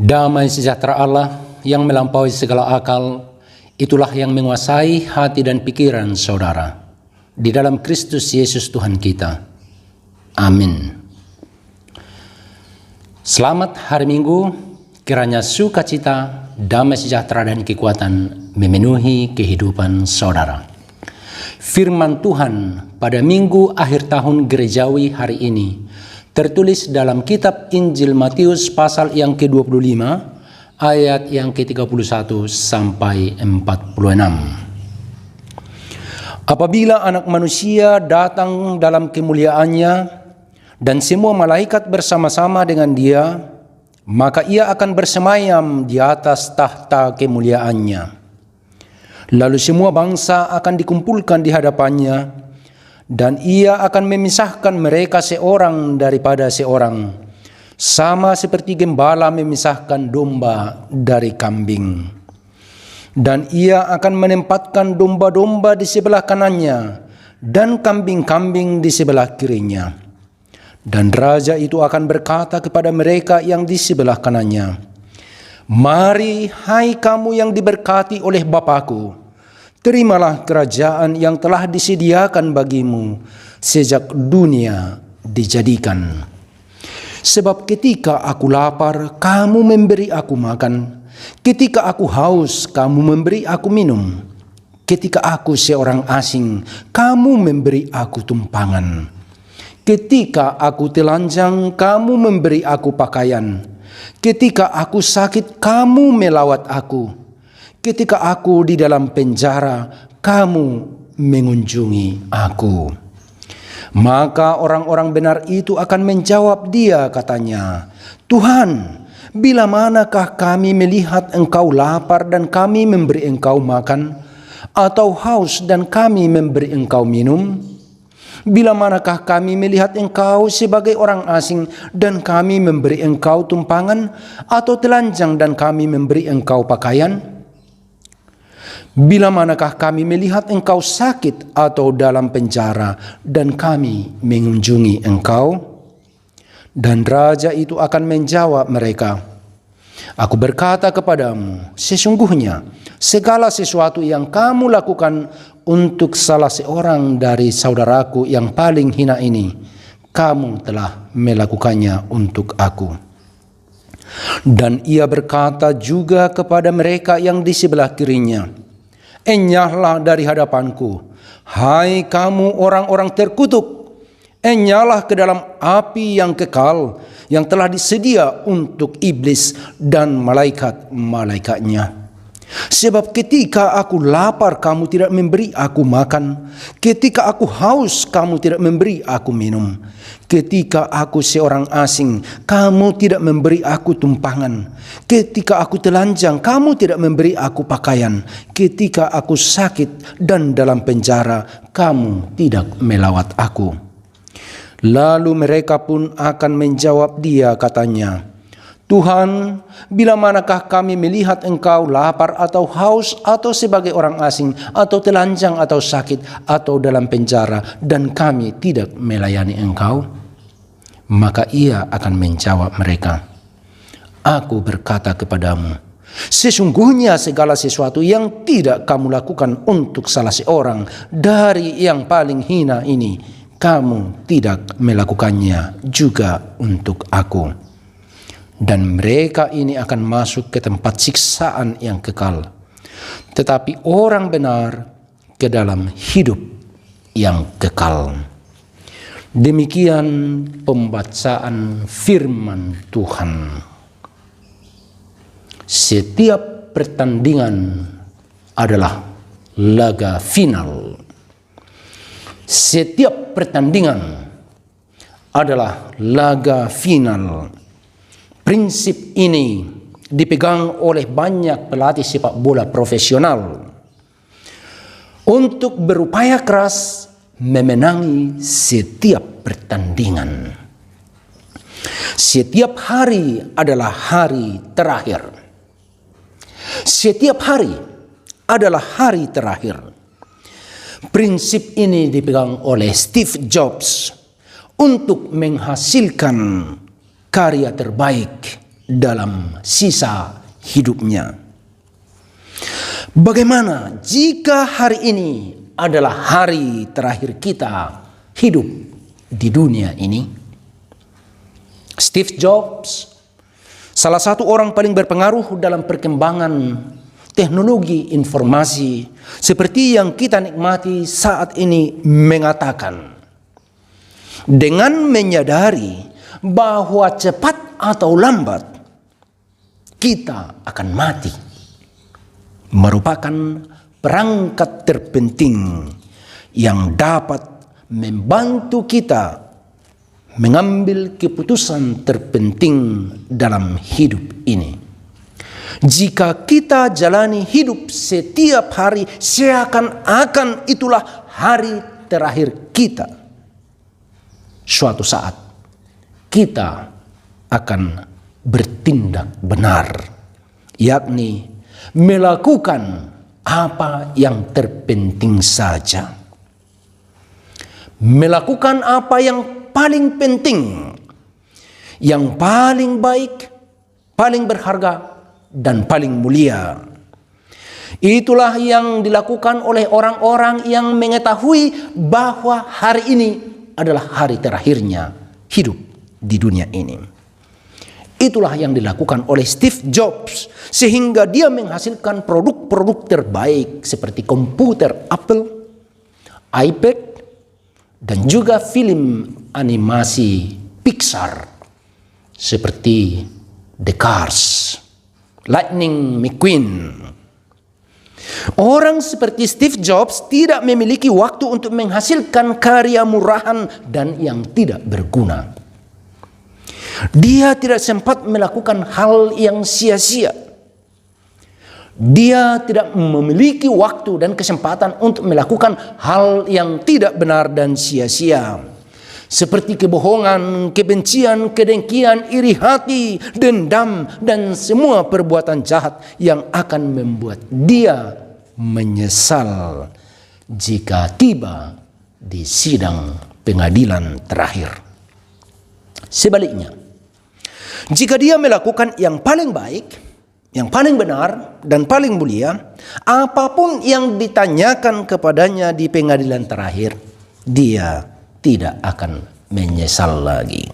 Damai sejahtera Allah yang melampaui segala akal, itulah yang menguasai hati dan pikiran saudara. Di dalam Kristus Yesus Tuhan kita. Amin. Selamat hari Minggu, kiranya sukacita, damai sejahtera dan kekuatan memenuhi kehidupan saudara. Firman Tuhan pada minggu akhir tahun gerejawi hari ini tertulis dalam kitab Injil Matius pasal yang ke-25 ayat yang ke-31 sampai 46. Apabila Anak Manusia datang dalam kemuliaannya dan semua malaikat bersama-sama dengan Dia, maka Ia akan bersemayam di atas tahta kemuliaannya. Lalu semua bangsa akan dikumpulkan di hadapannya, dan Ia akan memisahkan mereka seorang daripada seorang, sama seperti gembala memisahkan domba dari kambing. Dan Ia akan menempatkan domba-domba di sebelah kanannya dan kambing-kambing di sebelah kirinya. Dan Raja itu akan berkata kepada mereka yang di sebelah kanannya, "Mari, hai kamu yang diberkati oleh Bapa-Ku, terimalah kerajaan yang telah disediakan bagimu sejak dunia dijadikan. Sebab ketika aku lapar, kamu memberi aku makan. Ketika aku haus, kamu memberi aku minum. Ketika aku seorang asing, kamu memberi aku tumpangan. Ketika aku telanjang, kamu memberi aku pakaian. Ketika aku sakit, kamu melawat aku. Ketika aku di dalam penjara, kamu mengunjungi aku." Maka orang-orang benar itu akan menjawab Dia, katanya, "Tuhan, bila manakah kami melihat Engkau lapar dan kami memberi Engkau makan, atau haus dan kami memberi Engkau minum? Bila manakah kami melihat Engkau sebagai orang asing dan kami memberi Engkau tumpangan, atau telanjang dan kami memberi Engkau pakaian? Bila manakah kami melihat Engkau sakit atau dalam penjara dan kami mengunjungi Engkau?" Dan Raja itu akan menjawab mereka, "Aku berkata kepadamu, sesungguhnya segala sesuatu yang kamu lakukan untuk salah seorang dari saudaraku yang paling hina ini, kamu telah melakukannya untuk aku." Dan Ia berkata juga kepada mereka yang di sebelah kirinya, "Enyahlah dari hadapanku, hai kamu orang-orang terkutuk, enyahlah ke dalam api yang kekal, yang telah disedia untuk iblis dan malaikat-malaikatnya. Sebab ketika aku lapar, kamu tidak memberi aku makan. Ketika aku haus, kamu tidak memberi aku minum. Ketika aku seorang asing, kamu tidak memberi aku tumpangan. Ketika aku telanjang, kamu tidak memberi aku pakaian. Ketika aku sakit dan dalam penjara, kamu tidak melawat aku." Lalu mereka pun akan menjawab Dia, katanya, "Tuhan, bila manakah kami melihat Engkau lapar atau haus atau sebagai orang asing atau telanjang atau sakit atau dalam penjara dan kami tidak melayani Engkau?" Maka Ia akan menjawab mereka, "Aku berkata kepadamu, sesungguhnya segala sesuatu yang tidak kamu lakukan untuk salah seorang dari yang paling hina ini, kamu tidak melakukannya juga untuk aku." Dan mereka ini akan masuk ke tempat siksaan yang kekal, tetapi orang benar ke dalam hidup yang kekal. Demikian pembacaan firman Tuhan. Setiap pertandingan adalah laga final. Setiap pertandingan adalah laga final. Prinsip ini dipegang oleh banyak pelatih sepak bola profesional untuk berupaya keras memenangi setiap pertandingan. Setiap hari adalah hari terakhir. Setiap hari adalah hari terakhir. Prinsip ini dipegang oleh Steve Jobs untuk menghasilkan karya terbaik dalam sisa hidupnya. Bagaimana jika hari ini adalah hari terakhir kita hidup di dunia ini? Steve Jobs, salah satu orang paling berpengaruh dalam perkembangan teknologi informasi seperti yang kita nikmati saat ini, mengatakan, dengan menyadari bahwa cepat atau lambat kita akan mati, merupakan perangkat terpenting yang dapat membantu kita mengambil keputusan terpenting dalam hidup ini. Jika kita jalani hidup setiap hari seakan-akan itulah hari terakhir kita, suatu saat kita akan bertindak benar, yakni melakukan apa yang terpenting saja. Melakukan apa yang paling penting, yang paling baik, paling berharga, dan paling mulia. Itulah yang dilakukan oleh orang-orang yang mengetahui bahwa hari ini adalah hari terakhirnya hidup di dunia ini. Itulah yang dilakukan oleh Steve Jobs, sehingga dia menghasilkan produk-produk terbaik seperti komputer Apple, iPad, dan juga film animasi Pixar seperti The Cars, Lightning McQueen. Orang seperti Steve Jobs tidak memiliki waktu untuk menghasilkan karya murahan dan yang tidak berguna. Dia tidak sempat melakukan hal yang sia-sia. Dia tidak memiliki waktu dan kesempatan untuk melakukan hal yang tidak benar dan sia-sia, seperti kebohongan, kebencian, kedengkian, iri hati, dendam, dan semua perbuatan jahat yang akan membuat dia menyesal jika tiba di sidang pengadilan terakhir. Sebaliknya, jika dia melakukan yang paling baik, yang paling benar, dan paling mulia, apapun yang ditanyakan kepadanya di pengadilan terakhir, dia tidak akan menyesal lagi.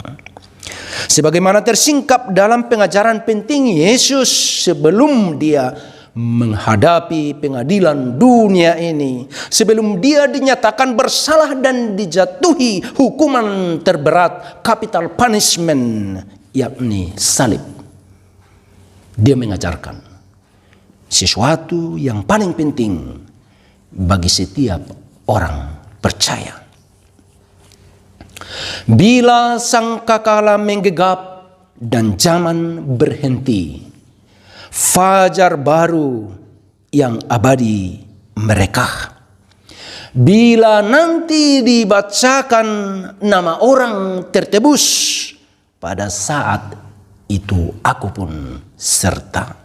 Sebagaimana tersingkap dalam pengajaran penting Yesus sebelum dia menghadapi pengadilan dunia ini, sebelum dia dinyatakan bersalah dan dijatuhi hukuman terberat, capital punishment, yakni salib. Dia mengajarkan sesuatu yang paling penting bagi setiap orang percaya. Bila sangkakala menggegap dan zaman berhenti, fajar baru yang abadi mereka. Bila nanti dibacakan nama orang tertebus, pada saat itu aku pun serta.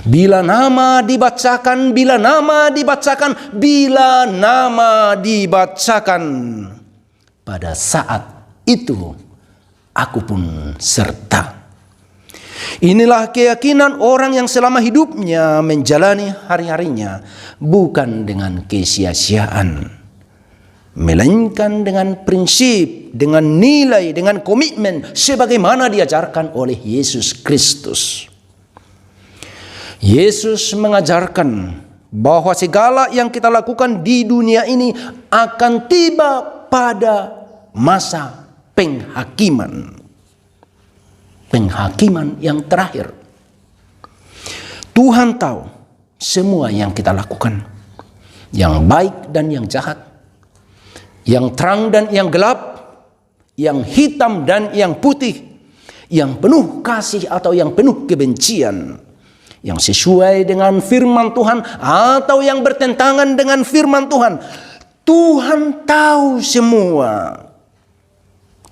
Bila nama dibacakan, bila nama dibacakan, bila nama dibacakan, pada saat itu aku pun serta. Inilah keyakinan orang yang selama hidupnya menjalani hari-harinya bukan dengan kesia-siaan, melainkan dengan prinsip, dengan nilai, dengan komitmen sebagaimana diajarkan oleh Yesus Kristus. Yesus mengajarkan bahwa segala yang kita lakukan di dunia ini akan tiba pada masa penghakiman. Penghakiman yang terakhir. Tuhan tahu semua yang kita lakukan, yang baik dan yang jahat, yang terang dan yang gelap, yang hitam dan yang putih, yang penuh kasih atau yang penuh kebencian, yang sesuai dengan firman Tuhan atau yang bertentangan dengan firman Tuhan. Tuhan tahu semua.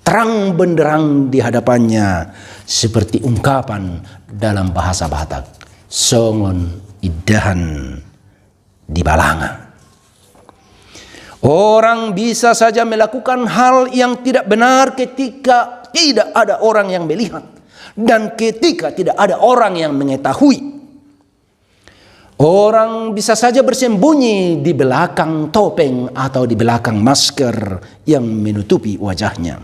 Terang benderang di hadapannya, seperti ungkapan dalam bahasa Batak, songon idahan di balanga. Orang bisa saja melakukan hal yang tidak benar ketika tidak ada orang yang melihat. dan ketika tidak ada orang yang mengetahui. Orang bisa saja bersembunyi di belakang topeng atau di belakang masker yang menutupi wajahnya.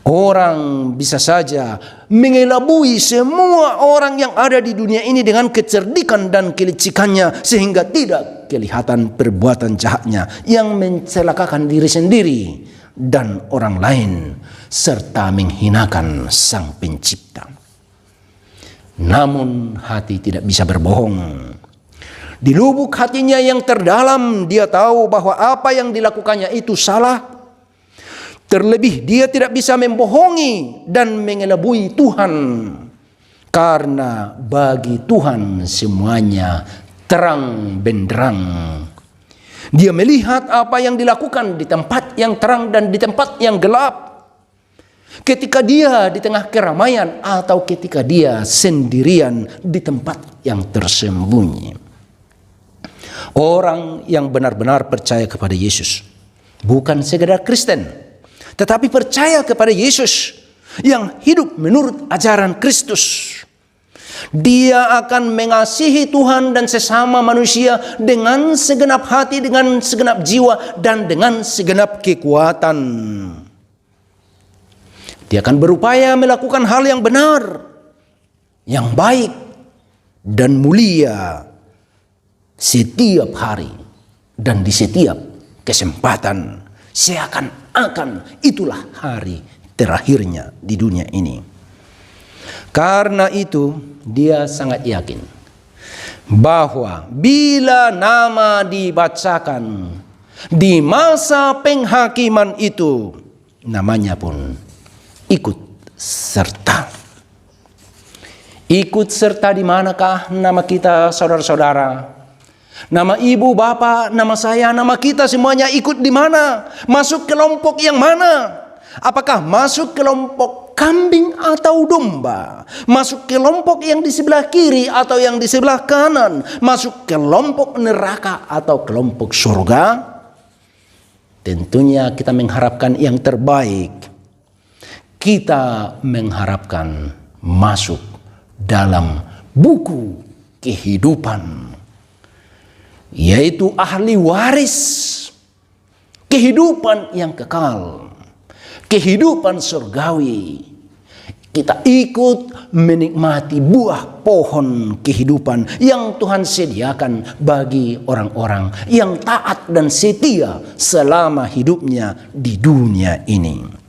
Orang bisa saja mengelabui semua orang yang ada di dunia ini dengan kecerdikan dan kelicikannya sehingga tidak kelihatan perbuatan jahatnya yang mencelakakan diri sendiri dan orang lain serta menghinakan Sang Pencipta. Namun hati tidak bisa berbohong. Di lubuk hatinya yang terdalam dia tahu bahwa apa yang dilakukannya itu salah. Terlebih dia tidak bisa membohongi dan mengelabui Tuhan. Karena bagi Tuhan semuanya terang benderang. Dia melihat apa yang dilakukan di tempat yang terang dan di tempat yang gelap. Ketika dia di tengah keramaian atau ketika dia sendirian di tempat yang tersembunyi. Orang yang benar-benar percaya kepada Yesus bukan sekedar Kristen, tetapi percaya kepada Yesus yang hidup menurut ajaran Kristus. Dia akan mengasihi Tuhan dan sesama manusia dengan segenap hati, dengan segenap jiwa, dan dengan segenap kekuatan. Dia akan berupaya melakukan hal yang benar, yang baik, dan mulia setiap hari dan di setiap kesempatan. Seakan-akan itulah hari terakhirnya di dunia ini. Karena itu dia sangat yakin bahwa bila nama dibacakan di masa penghakiman itu, namanya pun ikut serta. Ikut serta di manakah nama kita, saudara-saudara? Nama ibu, bapak, nama saya, nama kita semuanya ikut di mana? Masuk kelompok yang mana? Apakah masuk kelompok kambing atau domba? Masuk kelompok yang di sebelah kiri atau yang di sebelah kanan? Masuk kelompok neraka atau kelompok surga? Tentunya kita mengharapkan yang terbaik. Kita mengharapkan masuk dalam buku kehidupan, yaitu ahli waris kehidupan yang kekal, kehidupan surgawi. Kita ikut menikmati buah pohon kehidupan yang Tuhan sediakan bagi orang-orang yang taat dan setia selama hidupnya di dunia ini.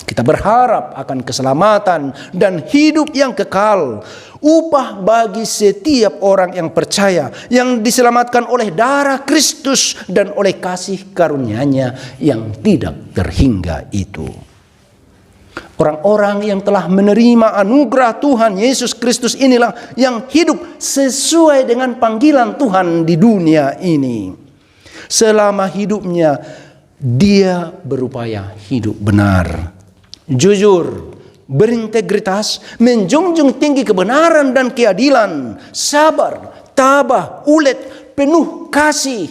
Kita berharap akan keselamatan dan hidup yang kekal. Upah bagi setiap orang yang percaya, yang diselamatkan oleh darah Kristus dan oleh kasih karunia-Nya yang tidak terhingga itu. Orang-orang yang telah menerima anugerah Tuhan Yesus Kristus inilah yang hidup sesuai dengan panggilan Tuhan di dunia ini. Selama hidupnya dia berupaya hidup benar, jujur, berintegritas, menjunjung tinggi kebenaran dan keadilan, sabar, tabah, ulet, penuh kasih,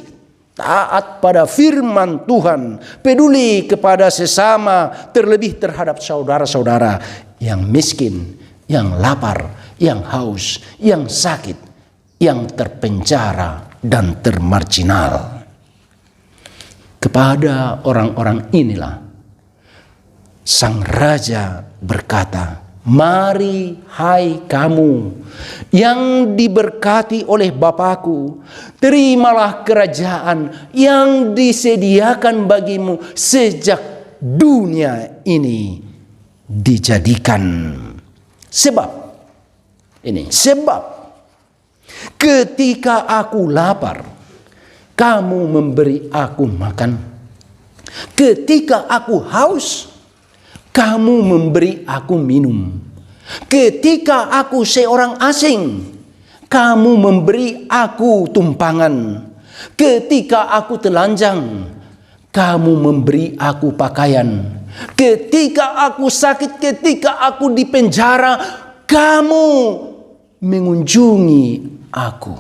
taat pada firman Tuhan, peduli kepada sesama, terlebih terhadap saudara-saudara yang miskin, yang lapar, yang haus, yang sakit, yang terpenjara dan termarginal. Kepada orang-orang inilah Sang Raja berkata, "Mari hai kamu yang diberkati oleh Bapa-Ku, terimalah kerajaan yang disediakan bagimu sejak dunia ini dijadikan." Sebab ketika aku lapar, kamu memberi aku makan. Ketika aku haus, kamu memberi aku minum. Ketika aku seorang asing, kamu memberi aku tumpangan. Ketika aku telanjang, kamu memberi aku pakaian. Ketika aku sakit, ketika aku di penjara, kamu mengunjungi aku.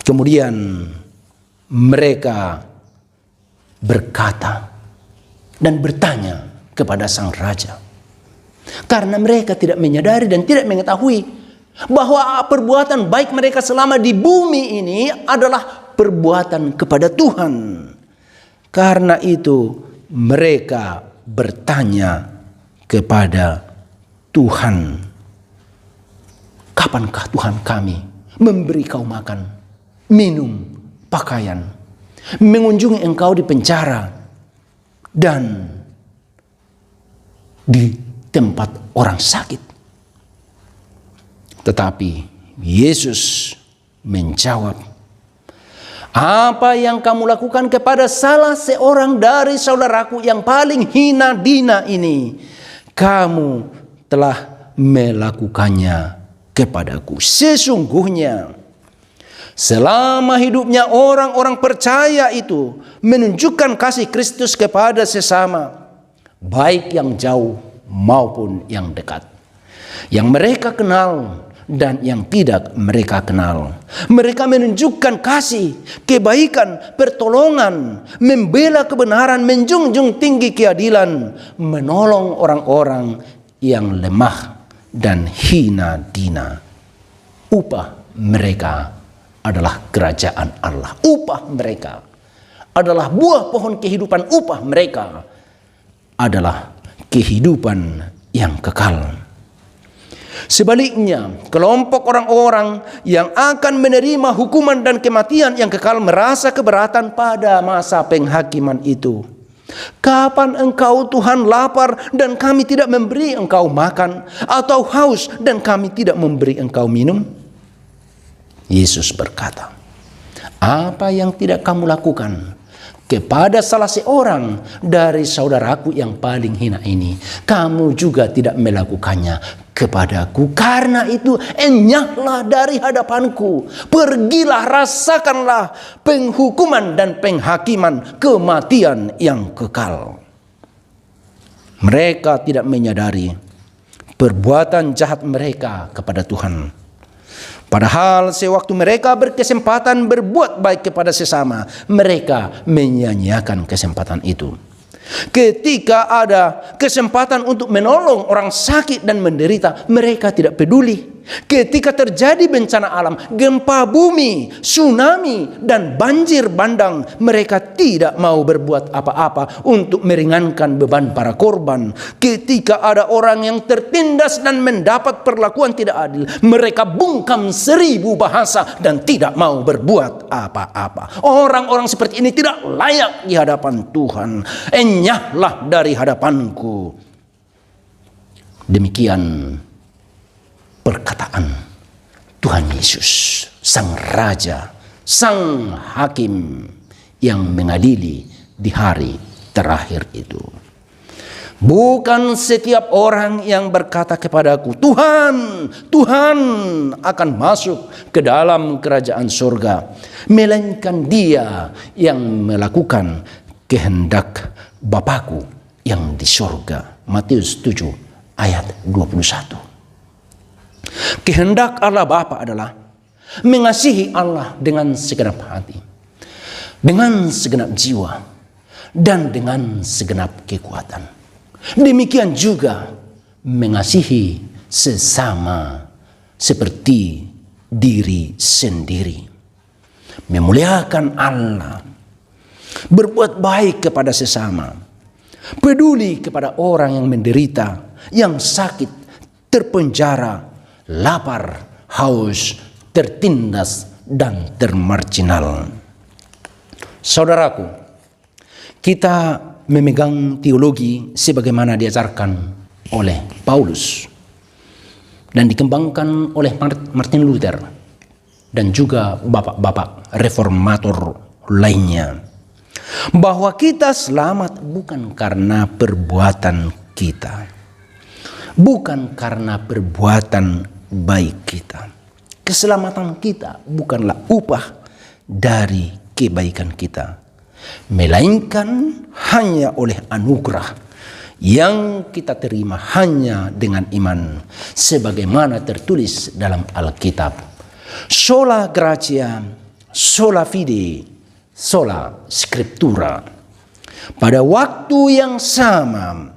Kemudian mereka berkata dan bertanya kepada Sang Raja, Karena mereka tidak menyadari dan tidak mengetahui bahwa perbuatan baik mereka selama di bumi ini adalah perbuatan kepada Tuhan. Karena itu mereka bertanya kepada Tuhan, kapankah Tuhan kami memberi kau makan, minum, pakaian, mengunjungi engkau di penjara, dan di tempat orang sakit? Tetapi Yesus menjawab, apa yang kamu lakukan kepada salah seorang dari saudaraku yang paling hina dina ini, kamu telah melakukannya kepadaku. Sesungguhnya selama hidupnya orang-orang percaya itu menunjukkan kasih Kristus kepada sesama, baik yang jauh maupun yang dekat, yang mereka kenal dan yang tidak mereka kenal. Mereka menunjukkan kasih, kebaikan, pertolongan, membela kebenaran, menjunjung tinggi keadilan, menolong orang-orang yang lemah dan hina dina. Upah mereka adalah kerajaan Allah. Upah mereka adalah buah pohon kehidupan. Upah mereka adalah kehidupan yang kekal. Sebaliknya, kelompok orang-orang yang akan menerima hukuman dan kematian yang kekal merasa keberatan pada masa penghakiman itu. Kapan engkau Tuhan lapar dan kami tidak memberi engkau makan, atau haus dan kami tidak memberi engkau minum? Yesus berkata, apa yang tidak kamu lakukan kepada salah seorang dari saudaraku yang paling hina ini, kamu juga tidak melakukannya kepadaku. Karena itu enyahlah dari hadapanku, pergilah, rasakanlah penghukuman dan penghakiman kematian yang kekal. Mereka tidak menyadari perbuatan jahat mereka kepada Tuhan. Padahal sewaktu mereka berkesempatan berbuat baik kepada sesama, mereka menyia-nyiakan kesempatan itu. Ketika ada kesempatan untuk menolong orang sakit dan menderita, mereka tidak peduli. Ketika terjadi bencana alam, gempa bumi, tsunami, dan banjir bandang, mereka tidak mau berbuat apa-apa untuk meringankan beban para korban. Ketika ada orang yang tertindas dan mendapat perlakuan tidak adil, mereka bungkam 1000 bahasa dan tidak mau berbuat apa-apa. Orang-orang seperti ini tidak layak di hadapan Tuhan. Enyahlah dari hadapanku. Demikian perkataan Tuhan Yesus, Sang Raja, Sang Hakim yang mengadili di hari terakhir itu. Bukan setiap orang yang berkata kepadaku, Tuhan, Tuhan, akan masuk ke dalam kerajaan surga, melainkan dia yang melakukan kehendak Bapakku yang di surga. Matius 7 ayat 21. Kehendak Allah Bapa adalah mengasihi Allah dengan segenap hati, dengan segenap jiwa, dan dengan segenap kekuatan. Demikian juga mengasihi sesama seperti diri sendiri. Memuliakan Allah, berbuat baik kepada sesama, peduli kepada orang yang menderita, yang sakit, terpenjara, lapar, haus, tertindas, dan termarginal. Saudaraku, kita memegang teologi sebagaimana diajarkan oleh Paulus dan dikembangkan oleh Martin Luther dan juga bapak-bapak reformator lainnya, bahwa kita selamat bukan karena perbuatan kita, bukan karena perbuatan baik kita. Keselamatan kita bukanlah upah dari kebaikan kita, melainkan hanya oleh anugerah yang kita terima hanya dengan iman, sebagaimana tertulis dalam Alkitab, sola gratia, sola fide, sola scriptura. Pada waktu yang sama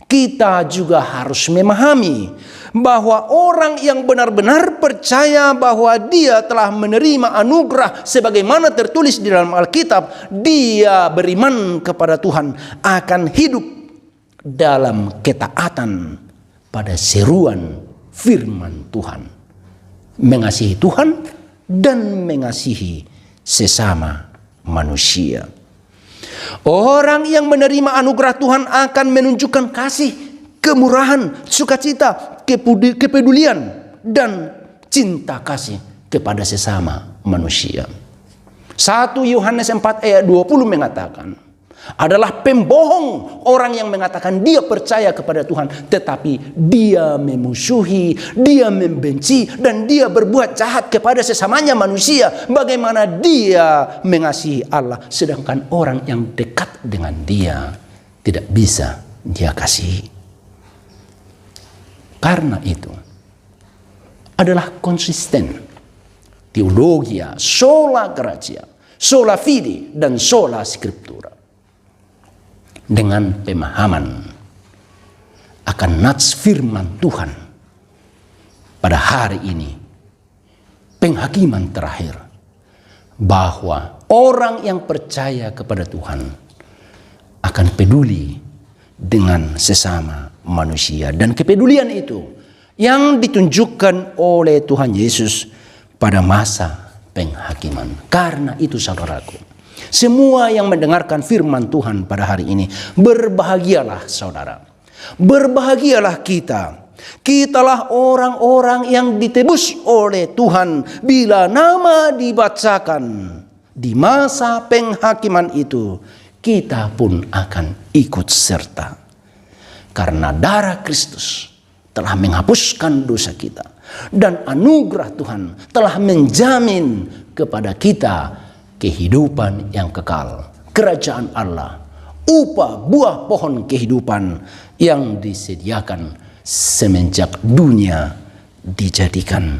kita juga harus memahami bahwa orang yang benar-benar percaya bahwa dia telah menerima anugerah sebagaimana tertulis di dalam Alkitab, dia beriman kepada Tuhan akan hidup dalam ketaatan pada seruan firman Tuhan, mengasihi Tuhan dan mengasihi sesama manusia. Orang yang menerima anugerah Tuhan akan menunjukkan kasih, kemurahan, sukacita, kepedulian, dan cinta kasih kepada sesama manusia. 1 Yohanes 4 ayat 20 mengatakan, adalah pembohong orang yang mengatakan dia percaya kepada Tuhan, tetapi dia memusuhi, dia membenci, dan dia berbuat jahat kepada sesamanya manusia. Bagaimana dia mengasihi Allah, sedangkan orang yang dekat dengan dia tidak bisa dia kasihi. Karena itu adalah konsisten teologia, sola gratia, sola fide, dan sola scriptura. Dengan pemahaman akan nats firman Tuhan pada hari ini, penghakiman terakhir, bahwa orang yang percaya kepada Tuhan akan peduli dengan sesama manusia. Dan kepedulian itu yang ditunjukkan oleh Tuhan Yesus pada masa penghakiman. Karena itu saudaraku, semua yang mendengarkan firman Tuhan pada hari ini, berbahagialah saudara. Berbahagialah kita. Kitalah orang-orang yang ditebus oleh Tuhan bila nama dibacakan di masa penghakiman itu, kita pun akan ikut serta. Karena darah Kristus telah menghapuskan dosa kita, dan anugerah Tuhan telah menjamin kepada kita kehidupan yang kekal, kerajaan Allah, upah buah pohon kehidupan yang disediakan semenjak dunia dijadikan.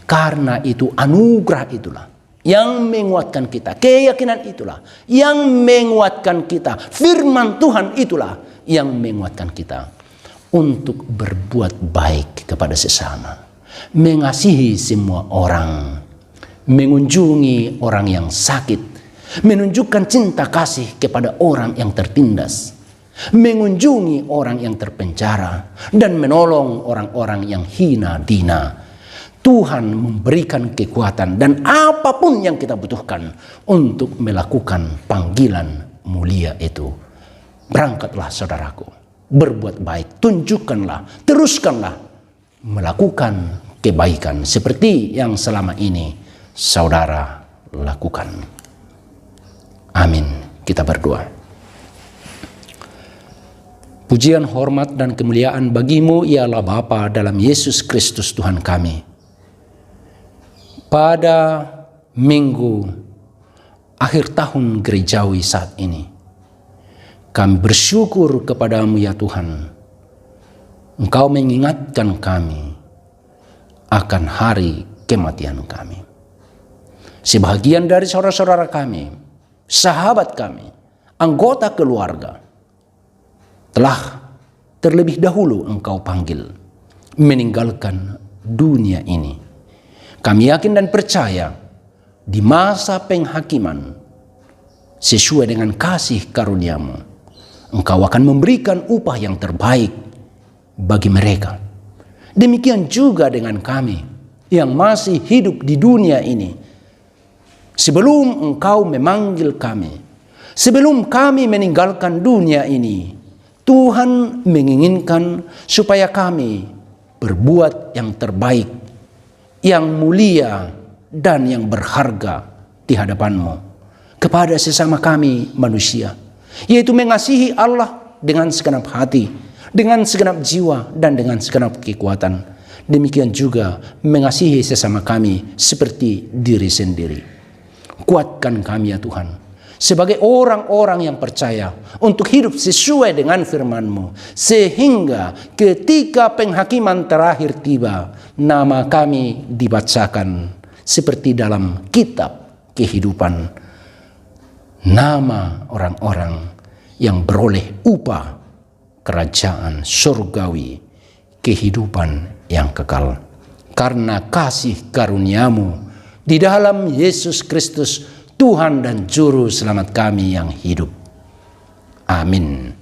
Karena itu anugerah itulah yang menguatkan kita, keyakinan itulah yang menguatkan kita, firman Tuhan itulah yang menguatkan kita untuk berbuat baik kepada sesama, mengasihi semua orang, mengunjungi orang yang sakit, menunjukkan cinta kasih kepada orang yang tertindas, mengunjungi orang yang terpenjara, dan menolong orang-orang yang hina dina. Tuhan memberikan kekuatan dan apapun yang kita butuhkan untuk melakukan panggilan mulia itu. Berangkatlah saudaraku, berbuat baik, tunjukkanlah, teruskanlah melakukan kebaikan seperti yang selama ini saudara lakukan. Amin. Kita berdoa. Pujian, hormat, dan kemuliaan bagimu ya Allah Bapa dalam Yesus Kristus Tuhan kami. Pada minggu akhir tahun gerejawi saat ini, kami bersyukur kepadamu ya Tuhan. Engkau mengingatkan kami akan hari kematian kami. Sebahagian dari saudara-saudara kami, sahabat kami, anggota keluarga, telah terlebih dahulu engkau panggil meninggalkan dunia ini. Kami yakin dan percaya di masa penghakiman, sesuai dengan kasih karunia-Mu, engkau akan memberikan upah yang terbaik bagi mereka. Demikian juga dengan kami yang masih hidup di dunia ini. Sebelum engkau memanggil kami, sebelum kami meninggalkan dunia ini, Tuhan menginginkan supaya kami berbuat yang terbaik, yang mulia, dan yang berharga di hadapan-Mu kepada sesama kami manusia, yaitu mengasihi Allah dengan segenap hati, dengan segenap jiwa, dan dengan segenap kekuatan. Demikian juga mengasihi sesama kami seperti diri sendiri. Kuatkan kami ya Tuhan, sebagai orang-orang yang percaya untuk hidup sesuai dengan firman-Mu, sehingga ketika penghakiman terakhir tiba, nama kami dibacakan seperti dalam kitab kehidupan, nama orang-orang yang beroleh upah kerajaan surgawi, kehidupan yang kekal. Karena kasih karuniamu di dalam Yesus Kristus, Tuhan dan Juru Selamat kami yang hidup. Amin.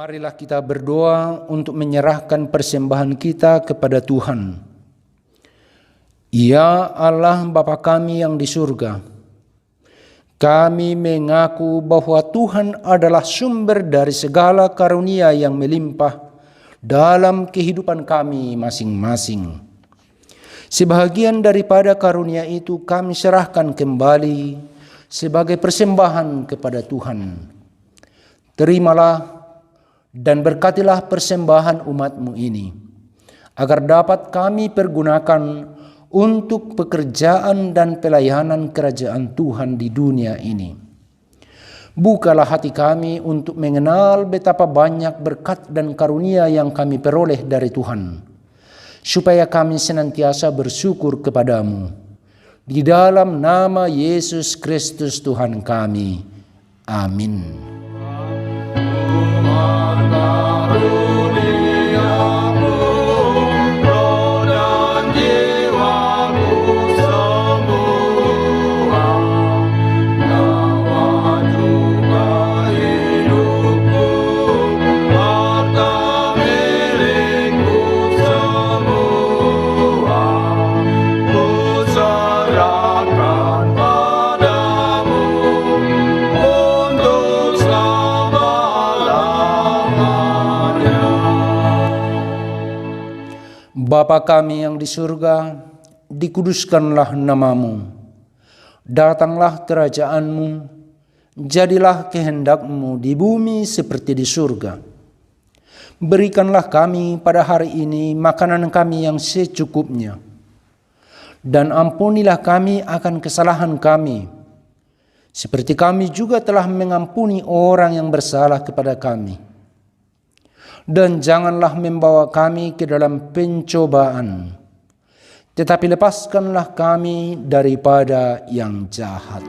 Marilah kita berdoa untuk menyerahkan persembahan kita kepada Tuhan. Ya Allah Bapa kami yang di surga, kami mengaku bahwa Tuhan adalah sumber dari segala karunia yang melimpah dalam kehidupan kami masing-masing. Sebahagian daripada karunia itu kami serahkan kembali sebagai persembahan kepada Tuhan. Terimalah dan berkatilah persembahan umat-Mu ini, agar dapat kami pergunakan untuk pekerjaan dan pelayanan kerajaan Tuhan di dunia ini. Bukalah hati kami untuk mengenal betapa banyak berkat dan karunia yang kami peroleh dari Tuhan, supaya kami senantiasa bersyukur kepadamu. Di dalam nama Yesus Kristus Tuhan kami. Amin. Bapa kami yang di surga, dikuduskanlah nama-Mu. Datanglah kerajaan-Mu, jadilah kehendak-Mu di bumi seperti di surga. Berikanlah kami pada hari ini makanan kami yang secukupnya. Dan ampunilah kami akan kesalahan kami, seperti kami juga telah mengampuni orang yang bersalah kepada kami. Dan janganlah membawa kami ke dalam pencobaan, tetapi lepaskanlah kami daripada yang jahat.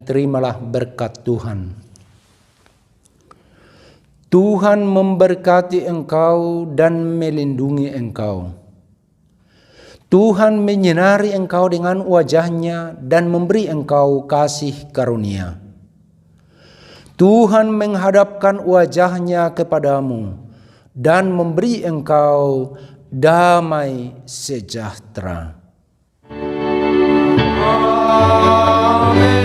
Terimalah berkat Tuhan. Tuhan memberkati engkau dan melindungi engkau. Tuhan menyinari engkau dengan wajah-Nya dan memberi engkau kasih karunia. Tuhan menghadapkan wajah-Nya kepadamu dan memberi engkau damai sejahtera. Amin.